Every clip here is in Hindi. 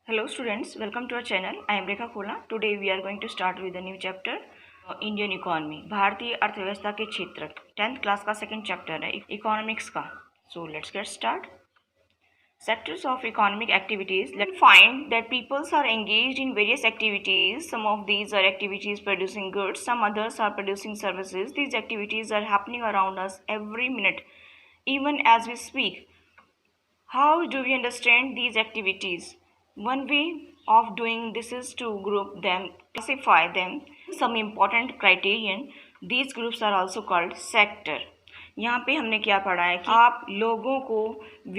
Hello students, welcome to our channel. I am Rekha Khola. Today we are going to start with a new chapter, Indian Economy. भारतीय अर्थव्यवस्था के क्षेत्र 10th क्लास का सेकंड चैप्टर है इकोनॉमिक्स का. So let's get start. Sectors of economic activities. Let's find that peoples are engaged in various activities. Some of these are activities producing goods, some others are producing services. These activities are happening around us every minute, even as we speak. How do we understand these activities? One way of doing this is to group them, classify them. Some important criterion. These groups are also called sector. यहाँ पे हमने क्या पढ़ा है कि आप लोगों को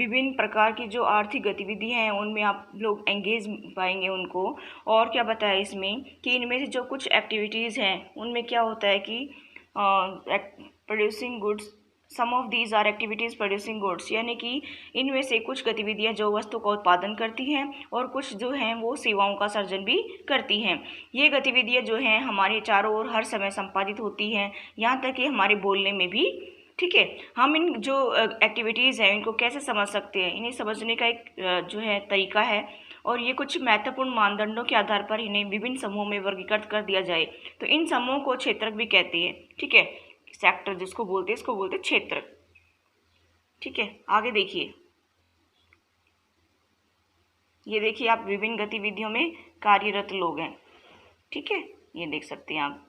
विभिन्न प्रकार की जो आर्थिक गतिविधियाँ हैं उनमें आप लोग एंगेज पाएंगे उनको. और क्या बताया इसमें कि इनमें से जो कुछ एक्टिविटीज़ हैं उनमें क्या होता है कि producing goods, some of these are activities producing goods, यानी कि इनमें से कुछ गतिविधियां जो वस्तु का उत्पादन करती हैं और कुछ जो हैं वो सेवाओं का सर्जन भी करती हैं. ये गतिविधियां जो हैं हमारे चारों ओर हर समय संपादित होती हैं, यहाँ तक कि हमारे बोलने में भी. ठीक है, हम इन जो एक्टिविटीज़ हैं इनको कैसे समझ सकते हैं? इन्हें समझने का एक जो है तरीका है और ये कुछ महत्वपूर्ण मानदंडों के आधार पर इन्हें विभिन्न समूहों में वर्गीकृत कर दिया जाए. तो इन समूहों को क्षेत्रक भी कहते हैं. ठीक है, सेक्टर जिसको बोलते हैं इसको बोलते हैं क्षेत्र. ठीक है, आगे देखिए. ये देखिए आप विभिन्न गतिविधियों में कार्यरत लोग हैं. ठीक है, ये देख सकते हैं आप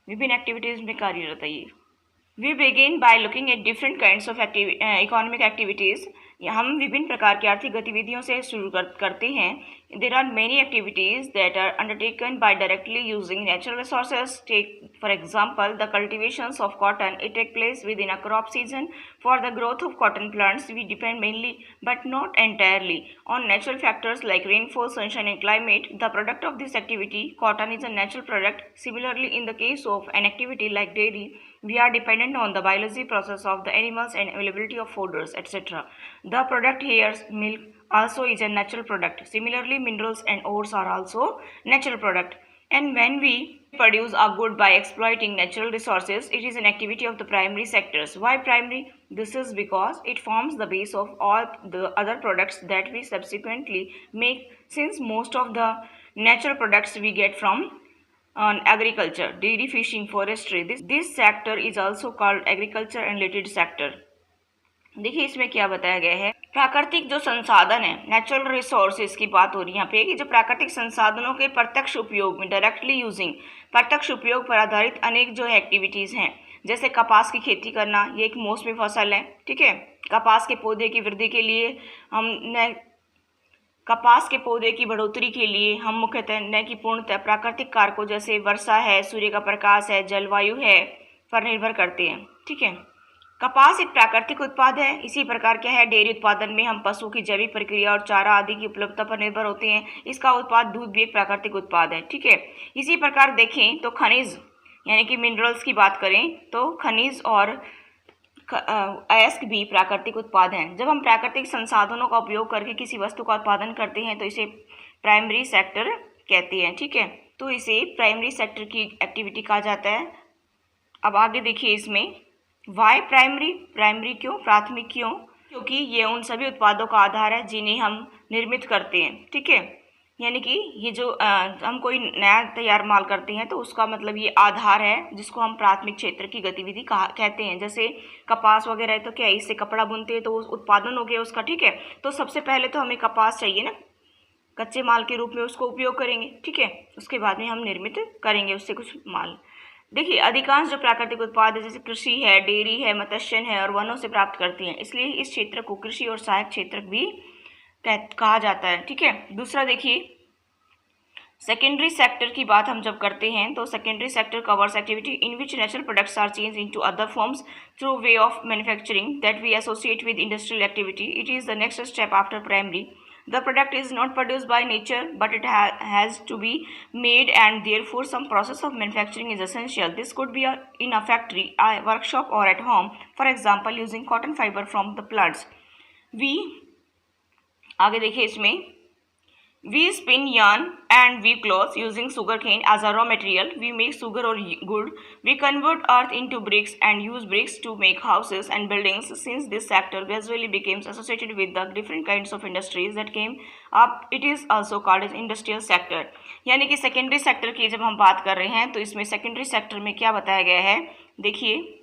विभिन्न एक्टिविटीज में कार्यरत है. ये we begin by looking at different kinds of economic activities. हम विभिन्न प्रकार की आर्थिक गतिविधियों से शुरू करते हैं. There are many activities that are undertaken by directly using natural resources. Take for example the cultivations of cotton. It take place within a crop season. For the growth of cotton plants we depend mainly but not entirely on natural factors like rainfall, sunshine and climate. The product of this activity, cotton, is a natural product. Similarly, in the case of an activity like dairy, we are dependent on the biology process of the animals and availability of foders, etc. The product here, milk, also is a natural product. Similarly, minerals and ores are also natural product. And when we produce a good by exploiting natural resources, it is an activity of the primary sectors. Why primary? This is because it forms the base of all the other products that we subsequently make, since most of the natural products we get from agriculture, dairy, fishing, forestry. This sector is also called agriculture and related sector. देखिए इसमें क्या बताया गया है. प्राकृतिक जो संसाधन है, नेचुरल रिसोर्सेज की बात हो रही है यहाँ पे कि जो प्राकृतिक संसाधनों के प्रत्यक्ष उपयोग में, डायरेक्टली यूजिंग, प्रत्यक्ष उपयोग पर आधारित अनेक जो है एक्टिविटीज़ हैं. जैसे कपास की खेती करना, ये एक मौसमी फसल है. ठीक है, कपास के पौधे की वृद्धि के लिए कपास के पौधे की बढ़ोतरी के लिए हम मुख्यतः न कि पूर्णतः प्राकृतिक कारकों जैसे वर्षा है, सूर्य का प्रकाश है, जलवायु है पर निर्भर करते हैं. ठीक है, कपास एक प्राकृतिक उत्पाद है. इसी प्रकार क्या है, डेयरी उत्पादन में हम पशु की जैविक प्रक्रिया और चारा आदि की उपलब्धता पर निर्भर होते हैं. इसका उत्पाद दूध भी एक प्राकृतिक उत्पाद है. ठीक है, इसी प्रकार देखें तो खनिज यानी कि मिनरल्स की बात करें तो खनिज और अयस्क भी प्राकृतिक उत्पाद हैं. जब हम प्राकृतिक संसाधनों का उपयोग करके किसी वस्तु का उत्पादन करते हैं तो इसे प्राइमरी सेक्टर कहते हैं. ठीक है, तो इसे प्राइमरी सेक्टर की एक्टिविटी कहा जाता है. अब आगे देखिए इसमें वाई प्राइमरी. प्राइमरी क्यों, प्राथमिक क्यों? क्योंकि ये उन सभी उत्पादों का आधार है जिन्हें हम निर्मित करते हैं. ठीक है, यानी कि ये जो हम कोई नया तैयार माल करते हैं तो उसका मतलब ये आधार है जिसको हम प्राथमिक क्षेत्र की गतिविधि कहते हैं. जैसे कपास वगैरह है तो क्या इससे कपड़ा बुनते हैं तो उत्पादन हो गया उसका. ठीक है, तो सबसे पहले तो हमें कपास चाहिए ना, कच्चे माल के रूप में उसको उपयोग करेंगे. ठीक है, उसके बाद में हम निर्मित करेंगे उससे कुछ माल. देखिए अधिकांश जो प्राकृतिक उत्पाद है जैसे कृषि है, डेयरी है, मत्स्य है और वनों से प्राप्त करती हैं. इसलिए इस क्षेत्र को कृषि और सहायक क्षेत्र भी कहा जाता है. ठीक है, दूसरा देखिए सेकेंडरी सेक्टर की बात हम जब करते हैं तो secondary sector covers activity in which natural products are change into other forms through way of manufacturing that we associate with industrial activity. It is the next step after primary. The product is not produced by nature, but it has to be made, and therefore some process of manufacturing is essential. This could be in a factory, a workshop, or at home. For example, using cotton fiber from the plants. आगे देखिए इसमें We spin yarn and weave cloth using sugarcane as a raw material. We make sugar or wood. We convert earth into bricks and use bricks to make houses and buildings. Since this sector gradually became associated with the different kinds of industries that came up, it is also called as industrial sector. यानी कि सेकेंडरी सेक्टर की जब हम बात कर रहे हैं तो इसमें सेकेंडरी सेक्टर में क्या बताया गया है, देखिए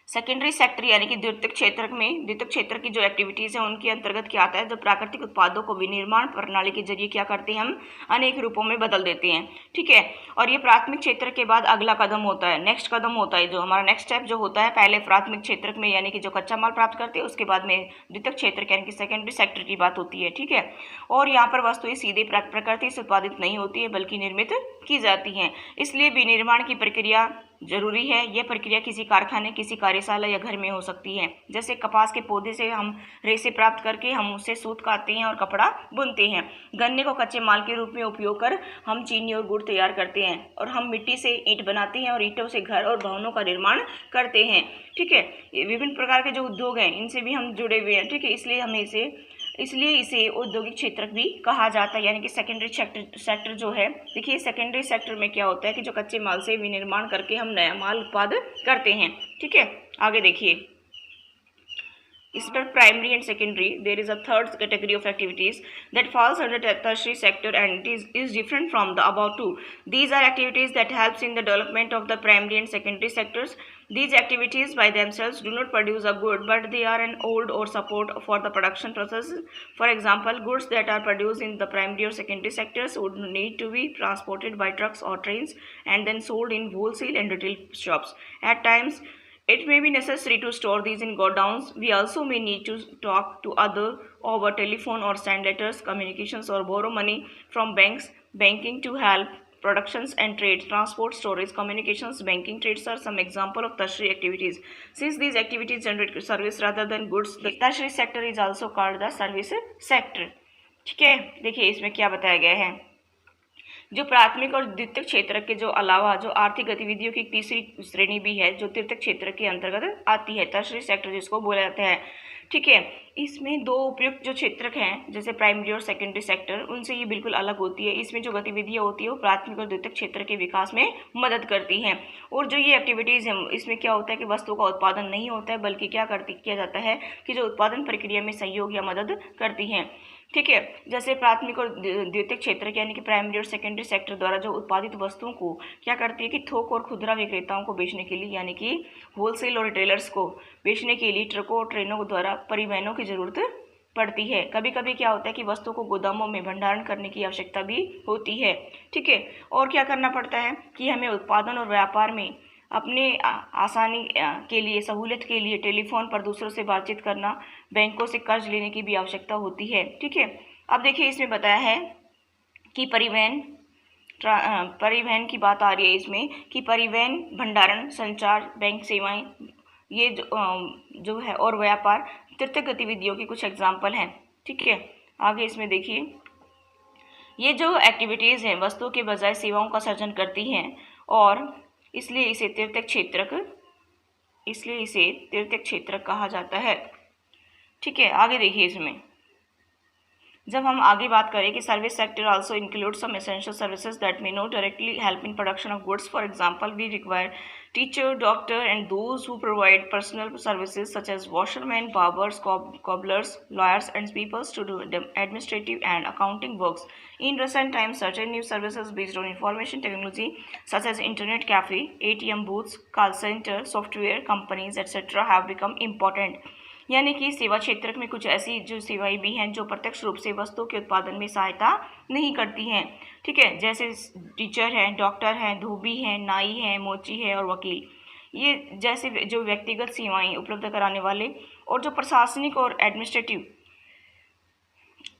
सेकेंडरी सेक्टर यानी कि द्वितीयक क्षेत्र में द्वितीयक क्षेत्र की जो एक्टिविटीज़ है उनके अंतर्गत क्या आता है, जो प्राकृतिक उत्पादों को विनिर्माण प्रणाली के जरिए क्या करते हैं, हम अनेक रूपों में बदल देते हैं, ठीक है। और ये प्राथमिक क्षेत्र के बाद अगला कदम होता है, नेक्स्ट कदम होता है, जो हमारा नेक्स्ट स्टेप जो होता है, पहले प्राथमिक क्षेत्र में यानी कि जो कच्चा माल प्राप्त करते हैं, उसके बाद में द्वितीयक क्षेत्र यानी कि सेकेंडरी सेक्टर की बात होती है, ठीक है। और यहाँ पर वस्तुएं सीधे प्रकृति से उत्पादित नहीं होती है बल्कि निर्मित की जाती हैं, इसलिए विनिर्माण की प्रक्रिया जरूरी है। यह प्रक्रिया किसी कारखाने, किसी कार्यशाला या घर में हो सकती है। जैसे कपास के पौधे से हम रेशे प्राप्त करके हम उससे सूत काटते हैं और कपड़ा बुनते हैं। गन्ने को कच्चे माल के रूप में उपयोग कर हम चीनी और गुड़ तैयार करते हैं, और हम मिट्टी से ईंट बनाते हैं और ईंटों से घर और भवनों का निर्माण करते हैं, ठीक है। विभिन्न प्रकार के जो उद्योग हैं इनसे भी हम जुड़े हुए हैं, ठीक है। इसलिए इसे औद्योगिक क्षेत्र भी कहा जाता है, यानी कि सेकेंडरी सेक्टर जो है। देखिए सेकेंडरी सेक्टर में क्या होता है कि जो कच्चे माल से विनिर्माण करके हम नया माल उत्पादन करते हैं, ठीक है। आगे देखिए, इस पर primary and secondary, there is a third category of activities that falls under tertiary sector and is different from the above two. These are activities that helps in the development of the primary and secondary sectors. These activities by themselves do not produce a good, but they are an aid or support for the production process. For example, goods that are produced in the primary or secondary sectors would need to be transported by trucks or trains and then sold in wholesale and retail shops. At times, it may be necessary to store these in godowns. We also may need to talk to others over telephone or send letters, communications, or borrow money from banks. Banking to help productions and trade, transport, storage, communications, banking, trades are some example of tertiary activities. Since these activities generate service rather than goods, the tertiary sector is also called the service sector. ठीक है, देखिए इसमें क्या बताया गया है। जो प्राथमिक और द्वितीयक क्षेत्र के जो अलावा जो आर्थिक गतिविधियों की तीसरी श्रेणी भी है जो तृतीयक क्षेत्र के अंतर्गत आती है, टर्शरी सेक्टर जिसको बोला जाता है, ठीक है। इसमें दो उपयुक्त जो क्षेत्र हैं जैसे प्राइमरी और सेकेंडरी सेक्टर, उनसे ये बिल्कुल अलग होती है। इसमें जो गतिविधियाँ होती है वो प्राथमिक और द्वितीयक क्षेत्र के विकास में मदद करती हैं। और जो ये एक्टिविटीज़ हैं इसमें क्या होता है कि वस्तुओं का उत्पादन नहीं होता है बल्कि क्या किया जाता है कि जो उत्पादन प्रक्रिया में सहयोग या मदद करती हैं, ठीक है। जैसे प्राथमिक और द्वितीयक क्षेत्र यानी कि प्राइमरी और सेकेंडरी सेक्टर द्वारा जो उत्पादित वस्तुओं को क्या करती है कि थोक और खुदरा विक्रेताओं को बेचने के लिए यानी कि होलसेल और रिटेलर्स को बेचने के लिए ट्रकों और ट्रेनों द्वारा परिवहनों की जरूरत पड़ती है। कभी कभी क्या होता है कि वस्तुओं को गोदामों में भंडारण करने की आवश्यकता भी होती है, ठीक है। और क्या करना पड़ता है कि हमें उत्पादन और व्यापार में अपने आसानी के लिए, सहूलियत के लिए टेलीफोन पर दूसरों से बातचीत करना, बैंकों से कर्ज लेने की भी आवश्यकता होती है, ठीक है। अब देखिए इसमें बताया है कि परिवहन की बात आ रही है इसमें कि परिवहन, भंडारण, संचार, बैंक सेवाएं, ये जो है और व्यापार तृतीयक गतिविधियों की कुछ एग्जाम्पल हैं, ठीक है। आगे इसमें देखिए, ये जो एक्टिविटीज़ हैं वस्तुओं के बजाय सेवाओं का सर्जन करती हैं और इसलिए इसे तृतीयक क्षेत्र कहा जाता है, ठीक है। आगे देखिए इसमें जब हम आगे बात करें कि service sector also include some essential services that may not directly help in production of goods. For example, we require teacher, doctor and those who provide personal services such as washerman, barbers, cobblers, lawyers and people to do administrative and accounting works. In recent times, certain new services based on information technology such as internet cafe, ATM booths, call center, software companies etc. have become important. यानी कि सेवा क्षेत्र में कुछ ऐसी जो सेवाएं भी हैं जो प्रत्यक्ष रूप से वस्तुओं के उत्पादन में सहायता नहीं करती हैं, ठीक है। जैसे टीचर हैं, डॉक्टर हैं, धोबी हैं, नाई हैं, मोची है और वकील, ये जैसे जो व्यक्तिगत सेवाएं उपलब्ध कराने वाले और जो प्रशासनिक और एडमिनिस्ट्रेटिव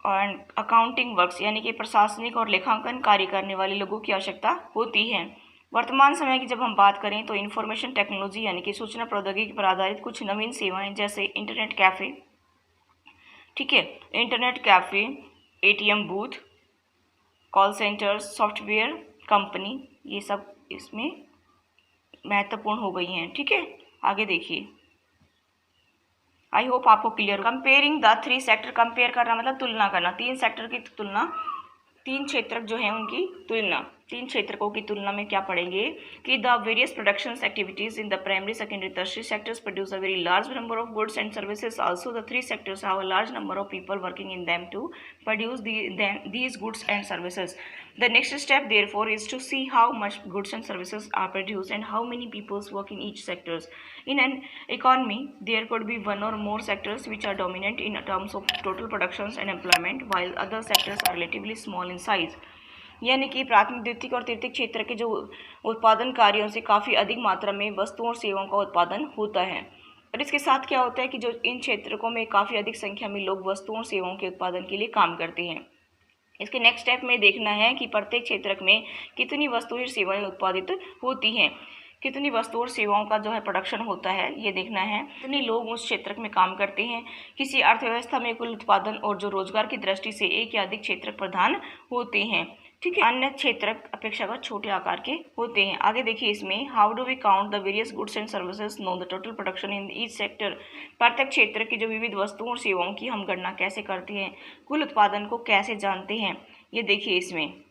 और अकाउंटिंग वर्क्स यानी कि प्रशासनिक और लेखांकन कार्य करने वाले लोगों की आवश्यकता होती है। वर्तमान समय की जब हम बात करें तो इंफॉर्मेशन टेक्नोलॉजी यानी कि सूचना प्रौद्योगिकी पर आधारित कुछ नवीन सेवाएं जैसे इंटरनेट कैफ़े, ठीक है, internet cafe, ATM booth, call centre, software company, ये सब इसमें महत्वपूर्ण हो गई हैं, ठीक है। आगे देखिए, आई होप आपको clear. Comparing the 3 sector, compare करना मतलब तुलना करना, 3 सेक्टर की तुलना, 3 क्षेत्रक जो है उनकी तुलना, 3 क्षेत्रकों की तुलना में क्या पढ़ेंगे कि the various production activities in the primary secondary tertiary sectors produce a very large number of goods and services, also the 3 sectors have a large number of people working in them to produce these goods and services. The next step therefore is to see how much goods and services are produced and how many people work in each sectors. In an economy there could be one or more sectors which are dominant in terms of total productions and employment while other sectors are relatively small in size. यानी कि प्राथमिक, द्वितीयक और तृतीयक क्षेत्र के जो उत्पादन कार्यों से काफ़ी अधिक मात्रा में वस्तुओं और सेवाओं का उत्पादन होता है। और इसके साथ क्या होता है कि जो इन क्षेत्रों में काफ़ी अधिक संख्या में लोग वस्तुओं और सेवाओं के उत्पादन के लिए काम करते हैं। इसके नेक्स्ट स्टेप में देखना है कि प्रत्येक क्षेत्र में कितनी वस्तुएं और सेवाएं उत्पादित होती हैं, कितनी वस्तुओं और सेवाओं का जो है प्रोडक्शन होता है, ये देखना है। कितने लोग उस क्षेत्र में काम करते हैं। किसी अर्थव्यवस्था में कुल उत्पादन और जो रोजगार की दृष्टि से एक या अधिक क्षेत्र प्रधान होते हैं, ठीक है। अन्य क्षेत्र अपेक्षाकृत छोटे आकार के होते हैं। आगे देखिए इसमें, how do we count the various goods and services, know the total production in each sector. प्रत्येक क्षेत्र की जो विविध वस्तुओं और सेवाओं की हम गणना कैसे करते हैं, कुल उत्पादन को कैसे जानते हैं, ये देखिए इसमें।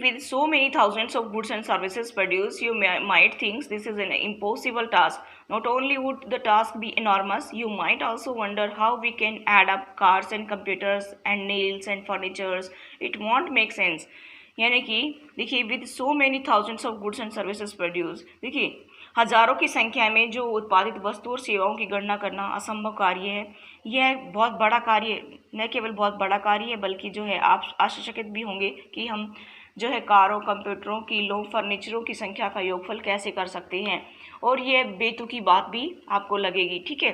With so many thousands of goods and services produced, you might think this is an impossible task. Not only would the task be enormous, you might also wonder how we can add up cars and computers and nails and furnitures. It won't make sense. यानी कि देखिए, with so many thousands of goods and services produce, देखिए हजारों की संख्या में जो उत्पादित वस्तु और सेवाओं की गणना करना असंभव कार्य है। यह बहुत बड़ा कार्य, न केवल बहुत बड़ा कार्य है बल्कि जो है आप आश्चर्यचकित भी होंगे कि हम जो है कारों, कंप्यूटरों, किलों, फर्नीचरों की संख्या का योगफल कैसे कर सकते हैं, और ये बेतुकी बात भी आपको लगेगी, ठीक है।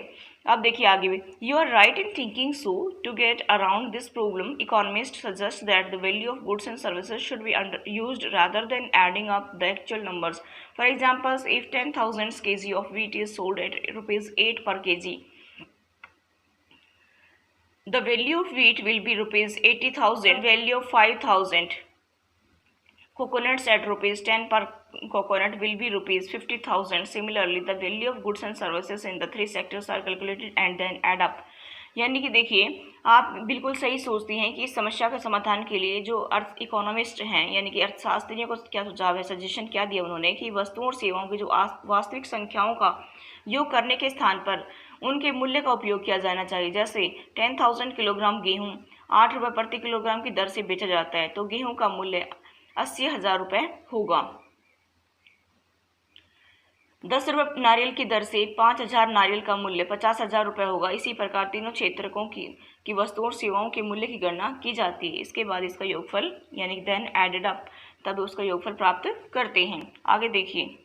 अब देखिए आगे भी, you are right in thinking so. To get around this problem, economist suggest that the value of goods and services should be used rather than adding up the actual numbers. For example, if 10,000 kg of wheat is sold at rupees 8 per kg, the value of wheat will be rupees 80,000. Value of 5,000 coconuts at rupees 10 per coconut will be rupees 50,000. Similarly, the value of goods and services in the 3 sectors are calculated and then add up. यानी कि देखिए, आप बिल्कुल सही सोचती हैं कि इस समस्या के समाधान के लिए जो अर्थ इकोनॉमिस्ट हैं, यानी कि अर्थशास्त्रियों को क्या सुझाव है, सजेशन क्या दिया उन्होंने कि वस्तुओं और सेवाओं की जो वास्तविक संख्याओं का योग करने के स्थान पर उनके मूल्य का उपयोग किया जाना चाहिए। जैसे 10,000 किलोग्राम गेहूँ 8 रुपये प्रति किलोग्राम की दर से बेचा जाता है, तो गेहूँ का मूल्य 80,000 रुपये होगा। 10 रुपये नारियल की दर से 5,000 नारियल का मूल्य 50,000 रुपये होगा। इसी प्रकार तीनों क्षेत्रकों की वस्तुओं और सेवाओं के मूल्य की गणना की जाती है। इसके बाद इसका योगफल यानी देन एडेड अप, तब उसका योगफल प्राप्त करते हैं। आगे देखिए,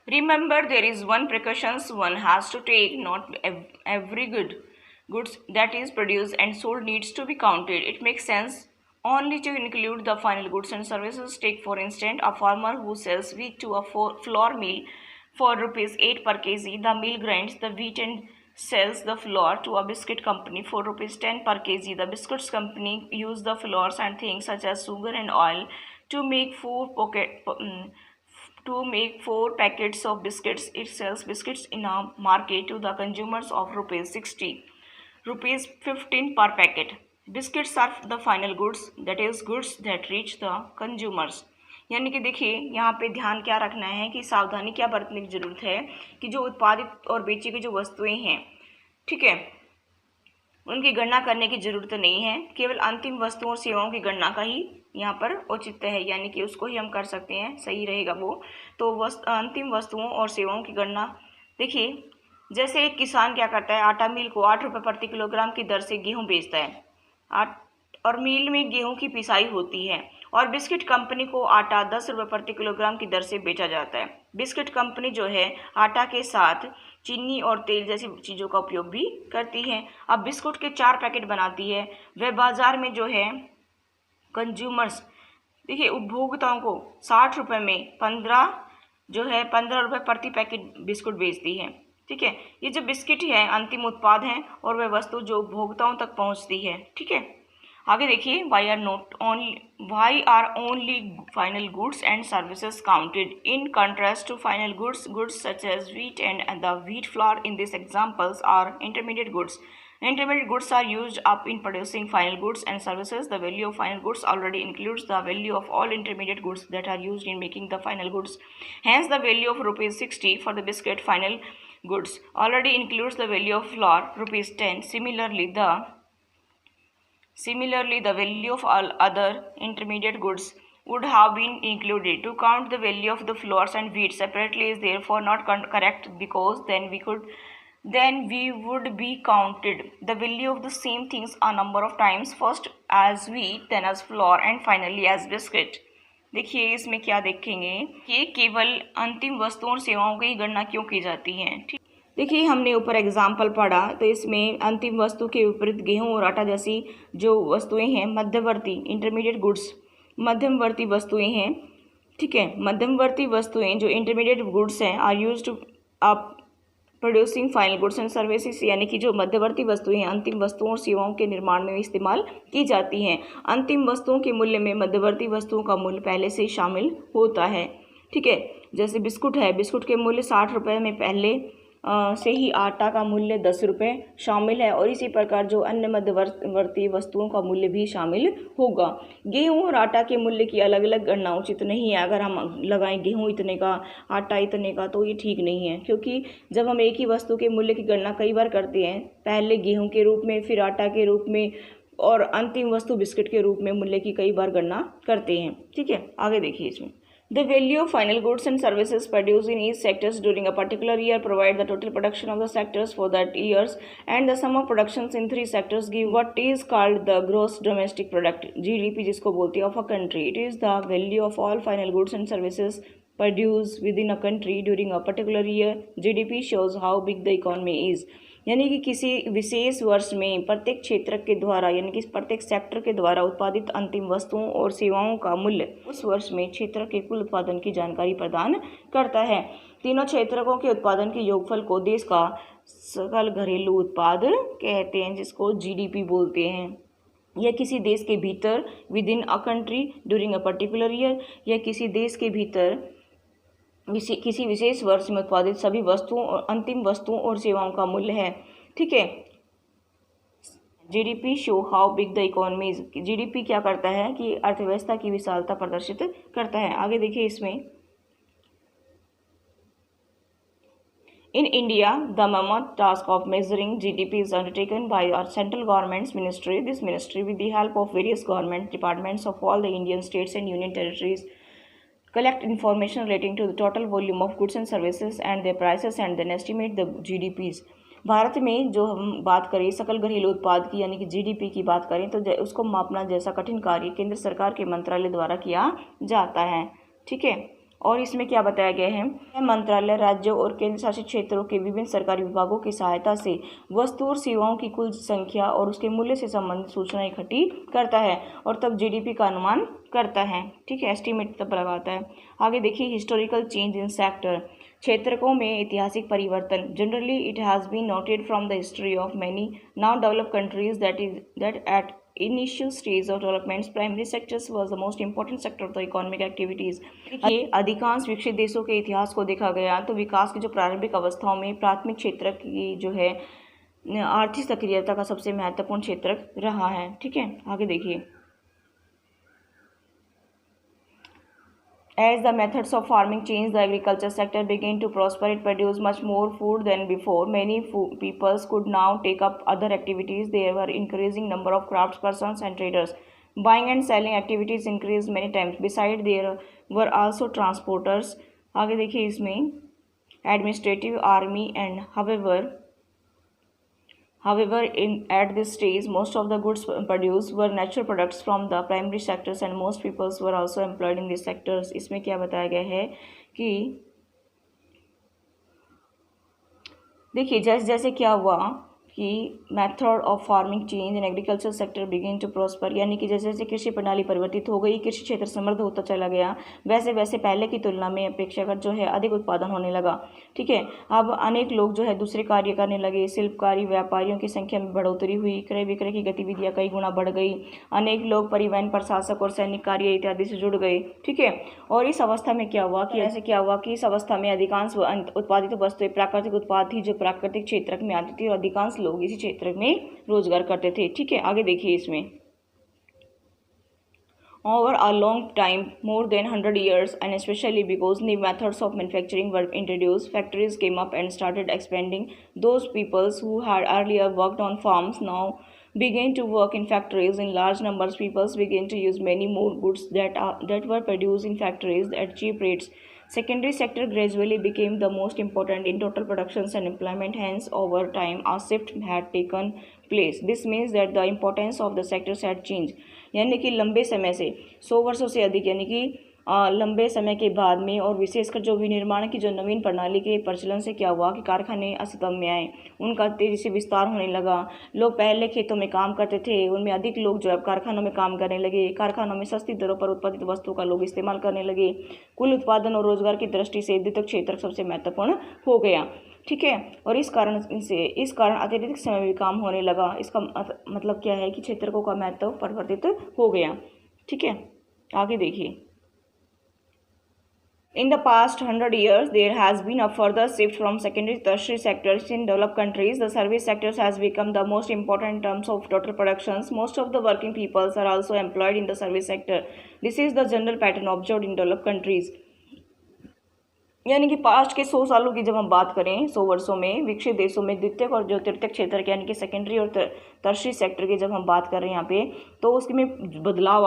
remember there is one precautions one has to take, not every goods that is produced and sold needs to be counted. It makes sense only to include the final goods and services. Take for instance a farmer who sells wheat to a flour mill for rupees 8 per kg. The mill grinds the wheat and sells the flour to a biscuit company for rupees 10 per kg. The biscuits company use the flours and things such as sugar and oil to make 4 packets of biscuits. It sells biscuits in a market to the consumers of rupees 60. rupees 15 per packet. Biscuits are the final goods, that is goods that reach the consumers. यानी कि देखिए, यहाँ पे ध्यान क्या रखना है कि सावधानी क्या बरतने की ज़रूरत है कि जो उत्पादित और बेची गई जो वस्तुएं हैं, ठीक है, उनकी गणना करने की ज़रूरत नहीं है। केवल अंतिम वस्तुओं और सेवाओं की गणना का ही यहाँ पर औचित्य है, यानी कि उसको ही हम कर सकते हैं, सही रहेगा वो। तो अंतिम वस्तुओं और सेवाओं की गणना देखिए, जैसे एक किसान क्या करता है, आटा मिल को 8 रुपये प्रति किलोग्राम की दर से गेहूं बेचता है, और मिल में गेहूं की पिसाई होती है, और बिस्किट कंपनी को आटा 10 रुपये प्रति किलोग्राम की दर से बेचा जाता है। बिस्किट कंपनी जो है आटा के साथ चीनी और तेल जैसी चीज़ों का उपयोग भी करती है। अब बिस्कुट के 4 पैकेट बनाती है, वह बाज़ार में जो है कंज्यूमर्स, देखिए उपभोक्ताओं को 60 रुपये में 15 रुपये प्रति पैकेट बिस्कुट बेचती है, ठीक है। ये जो बिस्किट है अंतिम उत्पाद है और वह वस्तु जो उपभोक्ताओं तक पहुंचती है, ठीक है। आगे देखिए, why are only final goods and services counted in contrast to final goods such as wheat and the wheat flour in these examples are intermediate goods. Intermediate goods are used up in producing final goods and services. The value of final goods already includes the value of all intermediate goods that are used in making the final goods. Hence, the value of rupees 60 for the biscuit final goods already includes the value of flour, rupees 10. Similarly, the value of all other intermediate goods would have been included. To count the value of the flours and wheat separately is therefore not correct, because then we would be counted the value of the same things a number of times, first as wheat, then as flour and finally as biscuit. देखिए इसमें क्या देखेंगे कि केवल अंतिम वस्तुओं और सेवाओं की गणना क्यों की जाती है। ठीक, देखिए हमने ऊपर एग्जाम्पल पढ़ा, तो इसमें अंतिम वस्तु के विपरीत गेहूं और आटा जैसी जो वस्तुएं हैं मध्यवर्ती इंटरमीडिएट गुड्स मध्यवर्ती वस्तुएं हैं। ठीक है, मध्यवर्ती वस्तुएं जो इंटरमीडिएट गुड्स हैं are used to producing final goods and services, यानी कि जो मध्यवर्ती वस्तुएं अंतिम वस्तुओं और सेवाओं के निर्माण में इस्तेमाल की जाती हैं। अंतिम वस्तुओं के मूल्य में मध्यवर्ती वस्तुओं का मूल्य पहले से शामिल होता है। ठीक है, जैसे बिस्कुट है, बिस्कुट के मूल्य 60 रुपये में पहले से ही आटा का मूल्य 10 रुपये शामिल है, और इसी प्रकार जो अन्य मध्यवर्ती वस्तुओं का मूल्य भी शामिल होगा। गेहूं और आटा के मूल्य की अलग अलग गणना उचित नहीं है। अगर हम लगाएं गेहूं इतने का, आटा इतने का, तो ये ठीक नहीं है, क्योंकि जब हम एक ही वस्तु के मूल्य की गणना कई बार करते हैं, पहले गेहूँ के रूप में, फिर आटा के रूप में और अंतिम वस्तु बिस्किट के रूप में मूल्य की कई बार गणना करते हैं। ठीक है, आगे देखिए इसमें The value of final goods and services produced in each sectors during a particular year provide the total production of the sectors for that years, and the sum of productions in 3 sectors give what is called the gross domestic product, GDP जिसको बोलते हैं, of a country. It is the value of all final goods and services produced within a country during a particular year. GDP shows how big the economy is. यानी कि किसी विशेष वर्ष में प्रत्येक क्षेत्र के द्वारा, यानी कि प्रत्येक सेक्टर के द्वारा उत्पादित अंतिम वस्तुओं और सेवाओं का मूल्य उस वर्ष में क्षेत्र के कुल उत्पादन की जानकारी प्रदान करता है। तीनों क्षेत्रों के उत्पादन के योगफल को देश का सकल घरेलू उत्पाद कहते हैं, जिसको जीडीपी बोलते हैं। यह किसी देश के भीतर with in a country during a particular year, या किसी देश के भीतर किसी विशेष वर्ष में उत्पादित सभी वस्तुओं और अंतिम वस्तुओं और सेवाओं का मूल्य है। ठीक है, GDP show how big the economy is. GDP क्या करता है कि अर्थव्यवस्था की विशालता प्रदर्शित करता है। आगे देखिए इसमें, in India the mammoth task of measuring GDP is undertaken by our central government's ministry. This ministry, with the help of various government departments of all the Indian states and union territories, collect information relating to the total volume of goods and services and their prices and then estimate the GDPs. Bharat में जो हम बात करें सकल घरेलू उत्पाद की, यानी कि जीडीपी की बात करें, तो उसको मापना जैसा कठिन कार्य केंद्र सरकार के मंत्रालय द्वारा किया जाता है। ठीक है, और इसमें क्या बताया गया है, मंत्रालय राज्यों और केंद्र शासित क्षेत्रों के विभिन्न सरकारी विभागों की सहायता से वस्तु और सेवाओं की कुल संख्या और उसके मूल्य से संबंधित सूचना इकट्ठी करता है और तब जीडीपी का अनुमान करता है। ठीक है, एस्टीमेट तब लगाता है। आगे देखिए, हिस्टोरिकल चेंज इन सेक्टर, क्षेत्रकों में ऐतिहासिक परिवर्तन। Generally it has been noted from the history of many now developed countries that at initial stage of development primary sectors was the most important sector of the economic activities. ये अधिकांश विकसित देशों के इतिहास को देखा गया तो विकास की जो प्रारंभिक अवस्थाओं में प्राथमिक क्षेत्र की जो है आर्थिक सक्रियता का सबसे महत्वपूर्ण क्षेत्र रहा है। ठीक है, आगे देखिए, As the methods of farming changed, the agriculture sector began to prosper. It produced much more food than before. Many peoples could now take up other activities. There were increasing number of craftspersons and traders. Buying and selling activities increased many times. Besides, there were also transporters. आगे देखिए इसमें, administrative army and However, at this stage, most of the goods produced were natural products from the primary sectors and most peoples were also employed in these sectors. इसमें क्या बताया गया है कि देखिए जैसे जैसे क्या हुआ कि method of farming change in agriculture sector begin to prosper, यानी कि जैसे जैसे कृषि प्रणाली परिवर्तित हो गई, कृषि क्षेत्र समृद्ध होता चला गया, वैसे वैसे पहले की तुलना में अपेक्षाकृत जो है अधिक उत्पादन होने लगा। ठीक है, अब अनेक लोग जो है दूसरे कार्य करने लगे, शिल्पकारी व्यापारियों की संख्या में बढ़ोतरी हुई, क्रय विक्रय की गतिविधियाँ कई गुना बढ़ गई, अनेक लोग परिवहन प्रशासक और सैनिक कार्य इत्यादि से जुड़ गए। ठीक है, और इस अवस्था में क्या हुआ कि इस अवस्था में अधिकांश उत्पादित वस्तुएं प्राकृतिक उत्पाद थी जो प्राकृतिक क्षेत्र में आती थी और अधिकांश लोग इसी क्षेत्र में रोजगार करते थे। ठीक है, आगे देखिए इसमें over a long time, more than 100 years, and especially because new methods of manufacturing were introduced, factories came up and started expanding. Those peoples who had earlier worked on farms now began to work in factories in large numbers. Peoples began to use many more goods that were produced in factories at cheap rates. Secondary sector gradually became the most important in total productions and employment. Hence, over time, a shift had taken place. This means that the importance of the sectors had changed. यानी कि लंबे समय से 100 वर्षों से अधिक, यानी कि लंबे समय के बाद में और विशेषकर जो विनिर्माण की जो नवीन प्रणाली के प्रचलन से क्या हुआ कि कारखाने अस्तित्व में आए, उनका तेजी से विस्तार होने लगा। लोग पहले खेतों में काम करते थे, उनमें अधिक लोग जो है कारखानों में काम करने लगे, कारखानों में सस्ती दरों पर उत्पादित वस्तुओं का लोग इस्तेमाल करने लगे। कुल उत्पादन और रोजगार की दृष्टि से विद्युत क्षेत्र सबसे महत्वपूर्ण हो गया। ठीक है, और इस कारण अत्यधिक समय में काम होने लगा। इसका मतलब क्या है कि क्षेत्रकों का महत्व परिवर्तित हो गया। ठीक है, आगे देखिए। In the past 100 years, there has been a further shift from secondary to tertiary sectors. In developed countries, the service sectors has become the most important in terms of total productions. Most of the working peoples are also employed in the service sector. This is the general pattern observed in developed countries. यानी कि पास्ट के 100 सालों की जब हम बात करें, 100 वर्षों में विकसित देशों में द्वितीयक और जो तृतीयक क्षेत्र के यानी कि सेकेंडरी और टर्शियरी सेक्टर की जब हम बात कर रहे हैं यहाँ पे, तो उसमें बदलाव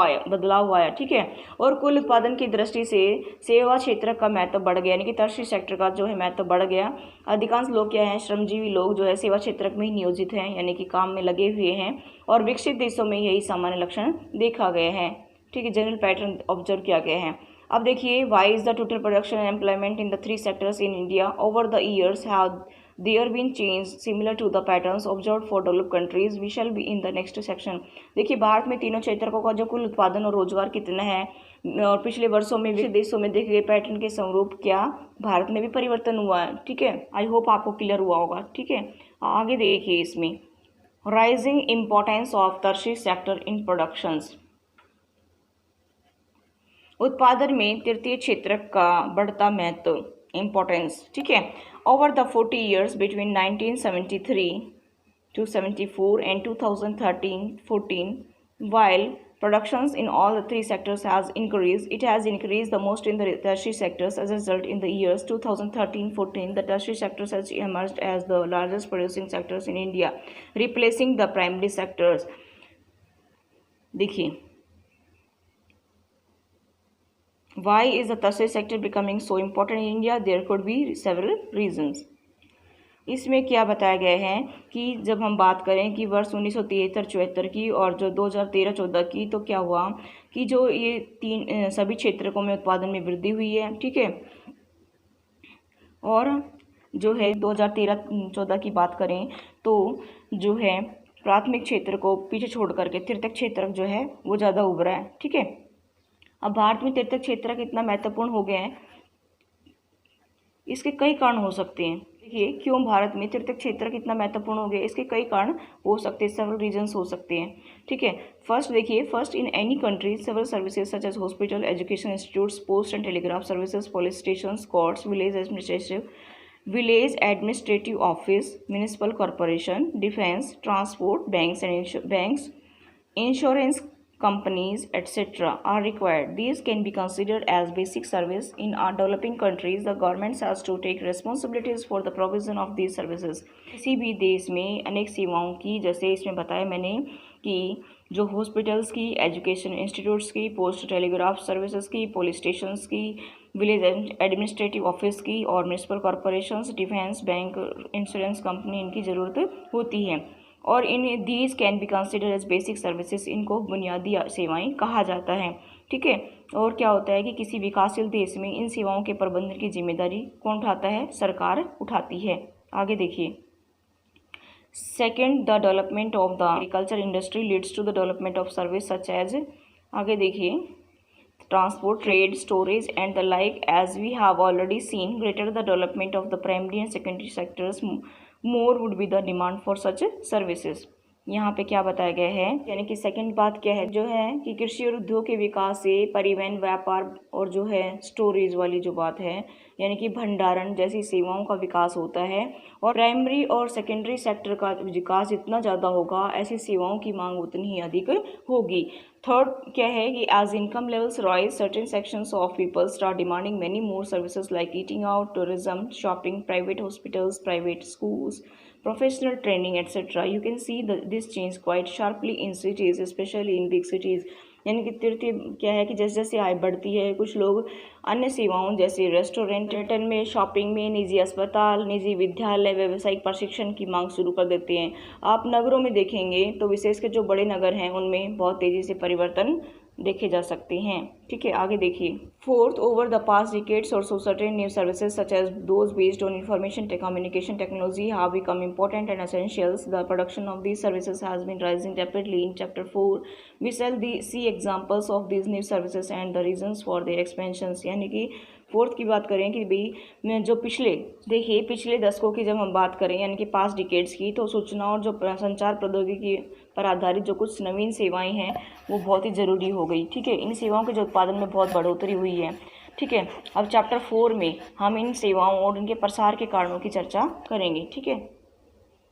आया। ठीक है, और कुल उत्पादन की दृष्टि से सेवा क्षेत्र का महत्व बढ़ गया, यानी कि टर्शियरी सेक्टर का जो है महत्व बढ़ गया। अधिकांश लोग क्या हैं, श्रमजीवी लोग जो है सेवा क्षेत्र में ही नियोजित हैं, यानी कि काम में लगे हुए हैं, और विकसित देशों में यही सामान्य लक्षण देखा गया है। ठीक है, जनरल पैटर्न ऑब्जर्व किया गया है। अब देखिए, why is the total production and employment in the 3 sectors in India over the years have there been change similar to the patterns observe for developed countries, we shall be in the next section. देखिए, भारत में तीनों क्षेत्रों का जो कुल उत्पादन और रोजगार कितना है और पिछले वर्षों में विकसित देशों में देखे गए पैटर्न के समरूप क्या भारत में भी परिवर्तन हुआ है। ठीक है, आई होप आपको क्लियर हुआ होगा। ठीक है, आगे देखिए इसमें rising importance of tertiary sector in productions. उत्पादन में तृतीय क्षेत्र का बढ़ता महत्व, इम्पोर्टेंस। ठीक है, over the 40 years between 1973 to 74 and 2013-14, while productions in all the 3 sectors has increased, it has increased the most in the tertiary sectors. As a result, in the years 2013-14, the tertiary sectors has emerged as the largest producing sectors in India, replacing the primary sectors. देखिए, why is the tertiary sector becoming so important in India? There could be several reasons. इसमें क्या बताया गया है कि जब हम बात करें कि वर्ष 1973-74 की और जो 2013-14 की, तो क्या हुआ कि जो ये सभी क्षेत्रों में उत्पादन में वृद्धि हुई है। ठीक है, और जो है 2013-14 की बात करें तो जो है प्राथमिक क्षेत्र को पीछे छोड़ करके तृतीयक क्षेत्र जो है वो ज़्यादा उभरा है। ठीक है, अब भारत में तृतीयक क्षेत्र कितना महत्वपूर्ण हो गया है, इसके कई कारण हो सकते हैं। देखिए, क्यों भारत में तृतीयक क्षेत्र कितना महत्वपूर्ण हो गया, इसके कई कारण हो सकते हैं, सेवरल रीजंस हो सकते हैं। ठीक है, फर्स्ट देखिए, first in any country several services such as hospital, education institutes, post and telegraph services, police station, courts, village administrative office, municipal corporation, defence, transport, banks, insurance companies, etc. are required. These can be considered as basic service. In our developing countries, the government has to take responsibilities for the provision of these services. किसी भी देश में अनेक सेवाओं की, जैसे इसमें बताया मैंने कि जो हॉस्पिटल्स की, एजुकेशन इंस्टीट्यूट्स की, पोस्ट टेलीग्राफ सर्विसेज की, पुलिस स्टेशंस की, विलेज एडमिनिस्ट्रेटिव ऑफिस की और municipal corporations, defence, bank, insurance company, इनकी ज़रूरत होती है और इन these can be consider as basic services, इनको बुनियादी सेवाएं कहा जाता है। ठीक है, और क्या होता है कि किसी विकासशील देश में इन सेवाओं के प्रबंधन की जिम्मेदारी कौन उठाता है, सरकार उठाती है। आगे देखिए, second, the development of the agriculture industry leads to the development of service such as, आगे देखिए, transport, trade, storage and the like. As we have already seen, greater the development of the primary and secondary sectors, more would be the demand for such services. यहाँ पे क्या बताया गया है, यानी कि सेकंड बात क्या है, जो है कि कृषि और उद्योग के विकास से परिवहन, व्यापार और जो है स्टोरेज वाली जो बात है, यानी कि भंडारण जैसी सेवाओं का विकास होता है। और प्राइमरी और सेकेंडरी सेक्टर का विकास जितना ज़्यादा होगा, ऐसी सेवाओं की मांग उतनी ही अधिक होगी। थर्ड क्या है कि as income levels rise, certain sections of people start demanding many more services like eating out, tourism, shopping, private hospitals, private schools, professional training, etc. You can see this change quite sharply in cities, especially in big cities. यानी कि तीर्थ क्या है कि जैसे जैसे आय बढ़ती है, कुछ लोग अन्य सेवाओं जैसे रेस्टोरेंट, पर्यटन में, शॉपिंग में, निजी अस्पताल, निजी विद्यालय, व्यावसायिक प्रशिक्षण की मांग शुरू कर देते हैं। आप नगरों में देखेंगे तो विशेषकर जो बड़े नगर हैं उनमें बहुत तेज़ी से परिवर्तन देखे जा सकते हैं। ठीक है, आगे देखिए। Fourth, over the past decades और certain new services such as those based on information communication technology have become important and essentials. The production of these services has been rising rapidly. In chapter 4 we shall see examples of these new services and the reasons for their expansions. यानी कि फोर्थ की बात करें कि भाई जो पिछले दशकों की जब हम बात करें, यानी कि पास्ट डिकेड्स की, तो सूचना और जो संचार प्रौद्योगिकी पर आधारित जो कुछ नवीन सेवाएं हैं वो बहुत ही ज़रूरी हो गई। ठीक है, इन सेवाओं के जो उत्पादन में बहुत बढ़ोतरी हुई है। ठीक है, अब चैप्टर 4 में हम इन सेवाओं और इनके प्रसार के कारणों की चर्चा करेंगे। ठीक है,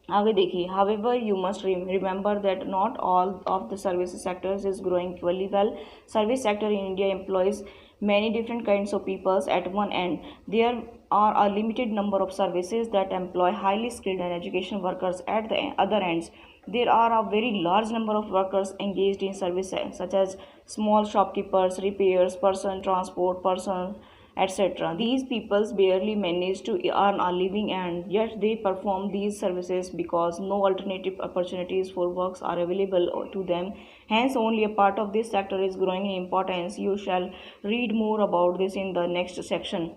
आगे देखिए। However, you must remember that not all of the service sectors is growing equally well. Service sector in India employs many different kinds of peoples at one end. There are a limited number of services that employ highly skilled and educated workers at the other ends. There are a very large number of workers engaged in service such as small shopkeepers, repairs, person transport, person, etc. These peoples barely manage to earn a living, and yet they perform these services because no alternative opportunities for works are available to them. Hence, only a part of this sector is growing in importance. You shall read more about this in the next section.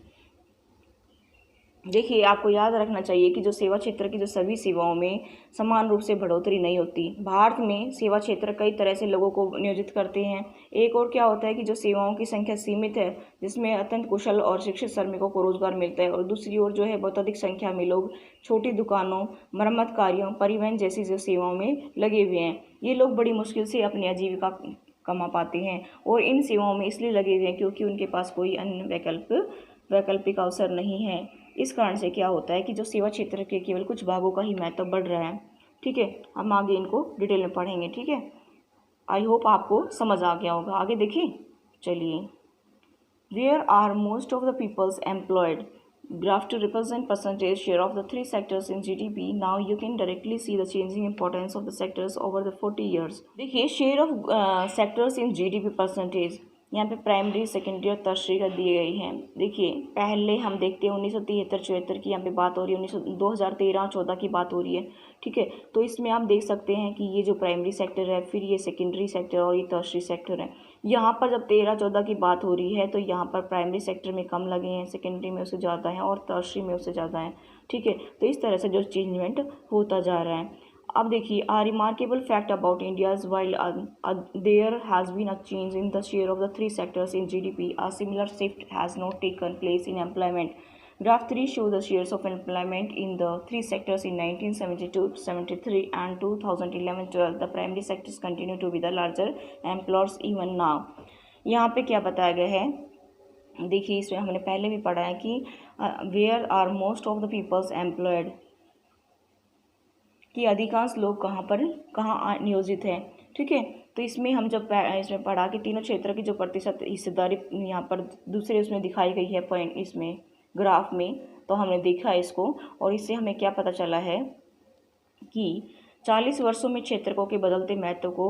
देखिए, आपको याद रखना चाहिए कि जो सेवा क्षेत्र की जो सभी सेवाओं में समान रूप से बढ़ोतरी नहीं होती। भारत में सेवा क्षेत्र कई तरह से लोगों को नियोजित करते हैं। एक और क्या होता है कि जो सेवाओं की संख्या सीमित है, जिसमें अत्यंत कुशल और शिक्षित श्रमिकों को रोजगार मिलता है, और दूसरी ओर जो है बहुत अधिक संख्या में लोग छोटी दुकानों, मरम्मत कार्यों, परिवहन जैसी जो सेवाओं में लगे हुए हैं। ये लोग बड़ी मुश्किल से अपनी आजीविका कमा पाते हैं और इन सेवाओं में इसलिए लगे हुए हैं क्योंकि उनके पास कोई अन्य वैकल्पिक अवसर नहीं है। इस कारण से क्या होता है कि जो सेवा क्षेत्र के केवल कुछ भागों का ही महत्व बढ़ रहा है। ठीक है, हम आगे इनको डिटेल में पढ़ेंगे। ठीक है, आई होप आपको समझ आ गया होगा। आगे देखिए, चलिए। Where are most of the peoples employed, graph to represent percentage share of the three sectors in GDP. Now you can directly see the changing importance of the sectors over the 40 years. देखिए, share of sectors in GDP percentage यहाँ पे प्राइमरी, सेकेंडरी और टर्शरी का दिए गए हैं। देखिए, पहले हम देखते हैं 1973-74 की यहाँ पे बात हो रही है, 2013-14 की बात हो रही है। ठीक है, तो इसमें आप देख सकते हैं कि ये जो प्राइमरी सेक्टर है, फिर ये सेकेंडरी सेक्टर और ये टर्शरी सेक्टर है। यहाँ पर जब 13-14 की बात हो रही है तो यहाँ पर प्राइमरी सेक्टर में कम लगे हैं, सेकेंडरी में उससे ज़्यादा हैं और टर्शरी में उससे ज़्यादा हैं। ठीक है, तो इस तरह से जो चेंजमेंट होता जा रहा है। अब देखिए, a remarkable fact about India's while there has been a change in the share of the three sectors in GDP, a similar shift has not taken place in employment. Graph 3 shows the shares of employment in the three sectors in 1972-73 and 2011-12. The primary sectors continue to be the larger employers even now. यहाँ पे क्या बताया गया है, देखिए, इसमें हमने पहले भी पढ़ा है कि where are most of the peoples employed, कि अधिकांश लोग कहाँ नियोजित हैं। ठीक है, तो इसमें हम जब इसमें पढ़ा कि तीनों क्षेत्र की जो प्रतिशत हिस्सेदारी यहाँ पर दूसरे उसमें दिखाई गई है पॉइंट इसमें ग्राफ में, तो हमने देखा इसको और इससे हमें क्या पता चला है कि 40 वर्षों में क्षेत्रकों के बदलते महत्व को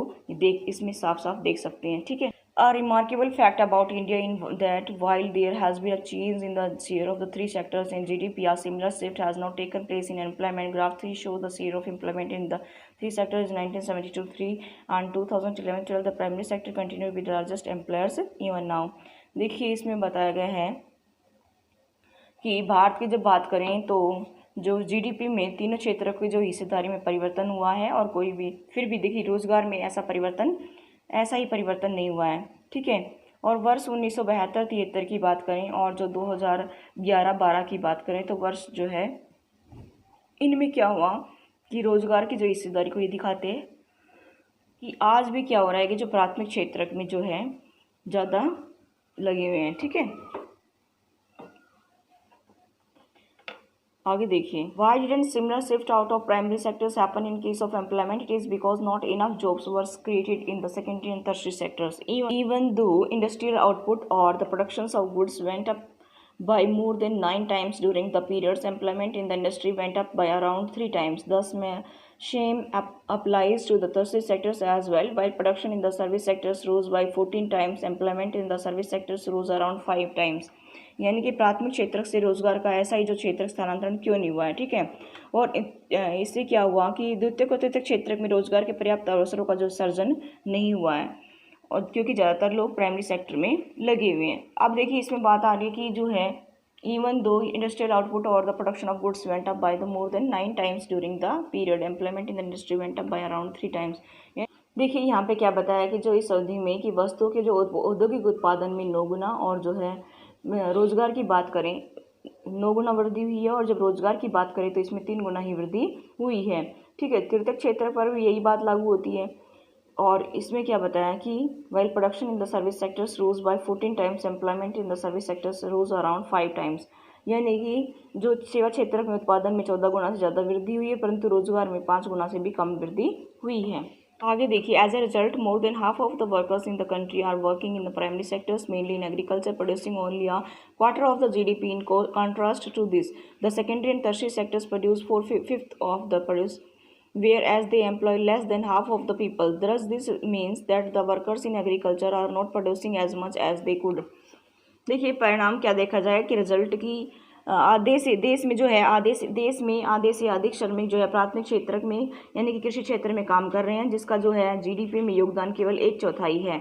इसमें साफ साफ देख सकते हैं। ठीक है, A remarkable fact about India in that while there has been a change in the share of the three sectors in GDP, a similar shift has not taken place in employment. Graph 3 shows the share of employment in the three sectors in 1972-3 and 2011-12. The primary sector continued with the largest employers even now. देखिए, इसमें बताया गया है कि भारत की जब बात करें तो जो जीडीपी में तीनों क्षेत्रों की जो हिस्सेदारी में परिवर्तन हुआ है, और कोई भी फिर भी देखिए रोजगार में ऐसा ही परिवर्तन नहीं हुआ है। ठीक है। और वर्ष 1972-73 की बात करें और जो 2011-12 की बात करें तो वर्ष जो है इनमें क्या हुआ कि रोजगार की जो हिस्सेदारी को ये दिखाते हैं कि आज भी क्या हो रहा है कि जो प्राथमिक क्षेत्र में जो है ज़्यादा लगे हुए हैं। ठीक है। आगे देखिए, Y didn't similar shift out of primary sectors happen in case of employment? It is because not enough jobs were created in the secondary and tertiary sectors even though industrial output or the productions of goods went up by more than 9 times during the periods, employment in the industry went up by around 3 times. Thus same applies to the tertiary sectors as well. While production in the service sectors rose by 14 times, employment in the service sectors rose around 5 times. यानी कि प्राथमिक क्षेत्र से रोजगार का ऐसा ही जो क्षेत्र स्थानांतरण क्यों नहीं हुआ है। ठीक है। और इससे क्या हुआ कि द्वितीयक और तृतीयक क्षेत्र में रोजगार के पर्याप्त अवसरों का जो सर्जन नहीं हुआ है, और क्योंकि ज़्यादातर लोग प्राइमरी सेक्टर में लगे हुए हैं। अब देखिए इसमें बात आ रही है कि जो है even though industrial output or the production of goods went up by the more than 9 times during the period, employment in the industry went up by around 3 times. देखिए यहाँ पे क्या बताया कि जो इस अवधि में कि वस्तुओं के जो औद्योगिक उत्पादन में 9 गुना, और जो है रोजगार की बात करें 9 गुना वृद्धि हुई है, और जब रोजगार की बात करें तो इसमें 3 गुना ही वृद्धि हुई है। ठीक है। तृतीयक क्षेत्र पर भी यही बात लागू होती है। और इसमें क्या बताया कि while production in the service sectors rose by 14 times, employment in the service sectors rose around 5 times. यानी कि जो सेवा क्षेत्र में उत्पादन में 14 गुना से ज़्यादा वृद्धि हुई है, परंतु रोजगार में 5 गुना से भी कम वृद्धि हुई है। आगे देखिए, as a result more than half of the workers in the country are working in the primary sectors, mainly in agriculture, producing only a quarter of the GDP. In contrast to this, the secondary and tertiary sectors produce 4/5 of the produce, whereas they employ less than half of the people. Thus, this means that the workers in agriculture are not producing as much as they could. देखिए परिणाम क्या देखा जाए कि रिजल्ट की देश में जो है आधे से अधिक श्रमिक जो है प्राथमिक क्षेत्र में यानी कि कृषि क्षेत्र में काम कर रहे हैं, जिसका जो है जीडीपी में योगदान केवल 1/4 है।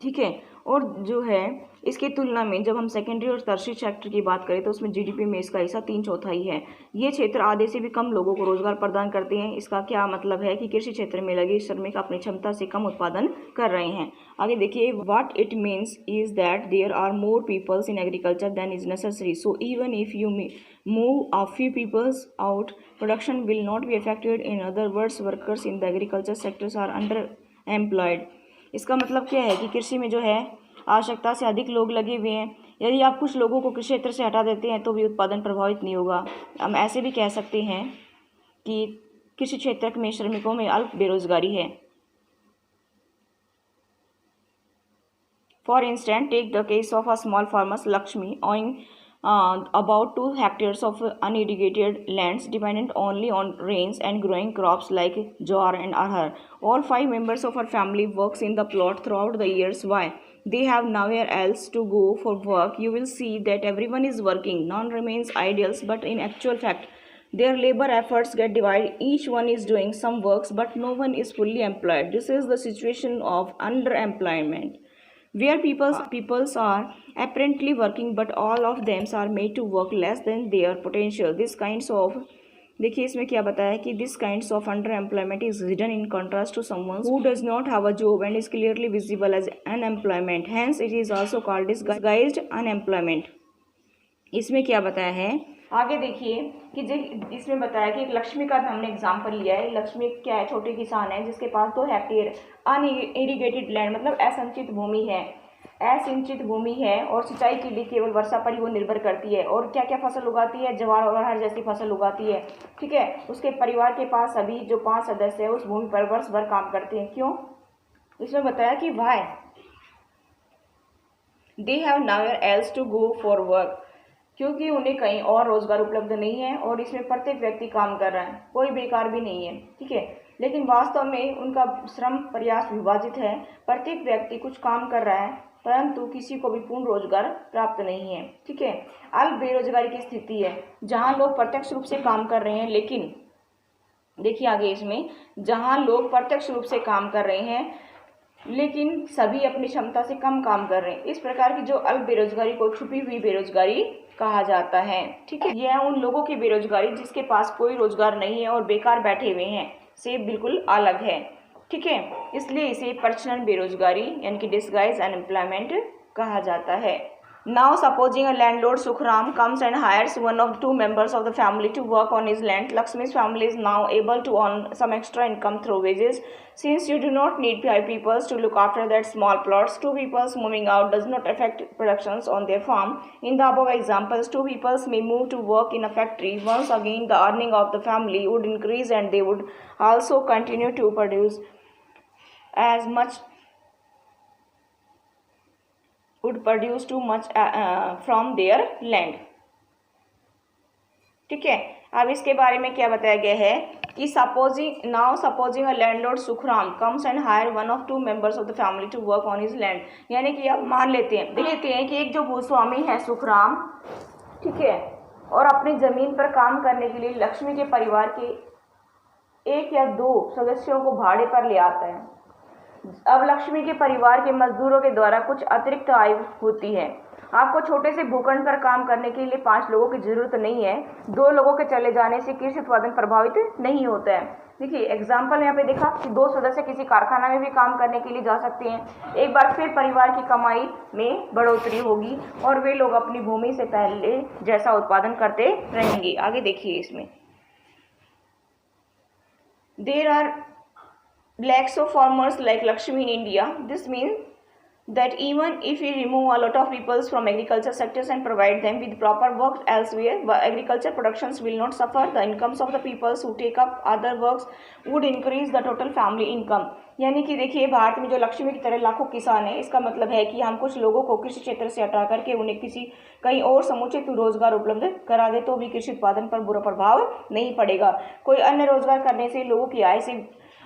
ठीक है। और जो है इसकी तुलना में जब हम सेकेंडरी और टर्शियरी सेक्टर की बात करें तो उसमें जीडीपी में इसका हिस्सा 3/4 है। ये क्षेत्र आधे से भी कम लोगों को रोजगार प्रदान करते हैं। इसका क्या मतलब है कि कृषि क्षेत्र में लगे श्रमिक अपनी क्षमता से कम उत्पादन कर रहे हैं। आगे देखिए, what it means is that there are more peoples in agriculture than is necessary, so even if you move a few peoples out, production will not be affected. In other words, workers in the agriculture sectors are underemployed. इसका मतलब क्या है कि कृषि में जो है आवश्यकता से अधिक लोग लगे हुए हैं। यदि आप कुछ लोगों को कृषि क्षेत्र से हटा देते हैं तो भी उत्पादन प्रभावित नहीं होगा। हम ऐसे भी कह सकते हैं कि कृषि क्षेत्र में श्रमिकों में अल्प बेरोजगारी है। For instance, take the case of a small farmers Lakshmi owning about 2 hectares of unirrigated lands, dependent only on rains and growing crops like jowar and arhar. All 5 members of her family works in the plot throughout the years. Why? They have nowhere else to go for work. You will see that everyone is working. None remains idle, but in actual fact, their labor efforts get divided. Each one is doing some works, but no one is fully employed. This is the situation of underemployment, where peoples are apparently working but all of them are made to work less than their potential. This kinds of देखिए इसमें क्या बताया कि this kinds of underemployment is hidden in contrast to someone who does not have a job and is clearly visible as unemployment. Hence it is also called disguised unemployment. इसमें क्या बताया है, आगे देखिए कि इसमें बताया कि एक लक्ष्मी का हमने एग्जाम्पल लिया है। लक्ष्मी क्या है, छोटे किसान है जिसके पास 2 हेक्टेयर अनइरिगेटेड लैंड मतलब असिंचित भूमि है और सिंचाई के लिए केवल वर्षा पर ही वो निर्भर करती है। और क्या क्या फसल उगाती है, ज्वार और अरहर जैसी फसल उगाती है। ठीक है। उसके परिवार के पास सभी जो 5 सदस्य है उस भूमि पर वर्ष भर काम करते हैं। क्यों? इसमें बताया कि why they have nowhere else to go for work, क्योंकि उन्हें कहीं और रोजगार उपलब्ध नहीं है और इसमें प्रत्येक व्यक्ति काम कर रहा है, कोई बेकार भी नहीं है। ठीक है। लेकिन वास्तव में उनका श्रम प्रयास विभाजित है, प्रत्येक व्यक्ति कुछ काम कर रहा है परंतु किसी को भी पूर्ण रोजगार प्राप्त नहीं है। ठीक है। अल्प बेरोजगारी की स्थिति है जहां लोग प्रत्यक्ष रूप से काम कर रहे हैं, लेकिन देखिए आगे इसमें जहां लोग प्रत्यक्ष रूप से काम कर रहे हैं लेकिन सभी अपनी क्षमता से कम काम कर रहे हैं। इस प्रकार की जो अल्प बेरोजगारी को छुपी हुई बेरोजगारी कहा जाता है। ठीक है, यह उन लोगों की बेरोजगारी जिसके पास कोई रोजगार नहीं है और बेकार बैठे हुए हैं से बिल्कुल अलग है। ठीक है, इसलिए इसे पर्सनल बेरोजगारी यानी कि डिसगाइज अनएम्प्लॉयमेंट कहा जाता है। Now supposing a landlord Sukhram comes and hires one of the two members of the family to work on his land, Lakshmi's family is now able to earn some extra income through wages. Since you do not need 5 people to look after that small plots, 2 people moving out does not affect productions on their farm. In the above examples, 2 people may move to work in a factory. Once again, the earning of the family would increase and they would also continue to produce as much would produce too much from their land. ठीक है, अब इसके बारे में क्या बताया गया है कि supposing a landlord Sukhram comes and hire one of 2 members of the family to work on his land, यानी कि अब मान लेते हैं कि एक जो भूस्वामी है सुखराम, ठीक है, और अपनी जमीन पर काम करने के लिए लक्ष्मी के परिवार के 1 या 2 सदस्यों को भाड़े पर ले आता है। अब लक्ष्मी के परिवार के मजदूरों के द्वारा कुछ अतिरिक्त आय होती है। आपको छोटे से भूखंड पर काम करने के लिए 5 लोगों की जरूरत नहीं है। 2 लोगों के चले जाने से कृषि उत्पादन प्रभावित नहीं होता है। देखिए एग्जाम्पल यहाँ पे देखा कि 2 सदस्य किसी कारखाना में भी काम करने के लिए जा सकते हैं। एक बार फिर परिवार की कमाई में बढ़ोतरी होगी और वे लोग अपनी भूमि से पहले जैसा उत्पादन करते रहेंगे। आगे देखिए इसमें there are lakhs of farmers like Lakshmi in India. This means that even if we remove a lot of people from agriculture sectors and provide them with proper work elsewhere, agriculture productions will not suffer. The incomes of the people who take up other works would increase the total family income. यानी कि देखिए भारत में जो लक्ष्मी की तरह लाखों किसान हैं, इसका मतलब है कि हम कुछ लोगों को कृषि क्षेत्र से हटा करके उन्हें कहीं और समुचित रोजगार उपलब्ध करा दे तो भी कृषि उत्पादन पर बुरा प्रभाव नहीं पड़ेगा। कोई अन्य रोजगार करने से लोगों की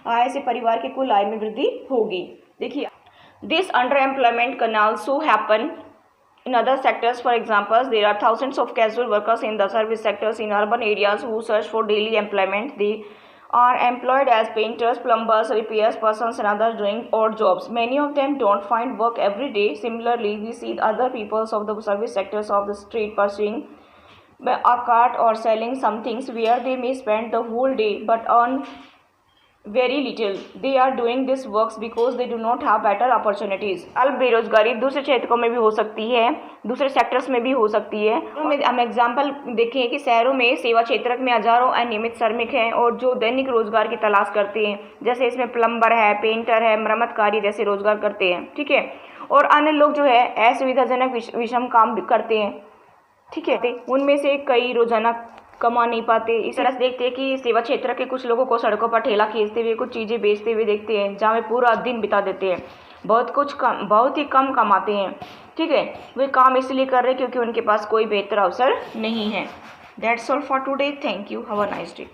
आय से परिवार की कुल आय में वृद्धि होगी। देखिए this under employment can also happen in other sectors. For example, there are thousands of casual workers in the service sectors in urban areas who search for daily employment. They are employed as painters, plumbers, repairs persons and others doing odd jobs. Many of them don't find work every day. Similarly, we see other peoples of the service sectors of the street pursuing a cart or selling some things where they may spend the whole day but earn very little. They are doing this works because they do not have better opportunities. अल्प बेरोजगारी दूसरे क्षेत्रों में भी हो सकती है, दूसरे सेक्टर्स में भी हो सकती है। हम एग्जाम्पल देखें कि शहरों में सेवा क्षेत्र में हजारों अनियमित श्रमिक हैं और जो दैनिक रोजगार की तलाश करते हैं, जैसे इसमें प्लम्बर है, पेंटर है, मरम्मतकारी जैसे रोजगार करते हैं। ठीक है, और अन्य लोग जो है असुविधाजनक विषम काम करते हैं। ठीक है, उनमें से कई रोजाना कमा नहीं पाते। इस तरह से देखते हैं कि सेवा क्षेत्र के कुछ लोगों को सड़कों पर ठेला खींचते हुए कुछ चीज़ें बेचते हुए देखते हैं, जहाँ वे पूरा दिन बिता देते हैं, बहुत ही कम कमाते हैं। ठीक है, वे काम इसलिए कर रहे हैं क्योंकि उनके पास कोई बेहतर अवसर नहीं है। That's all for today. Thank you. Have a nice day.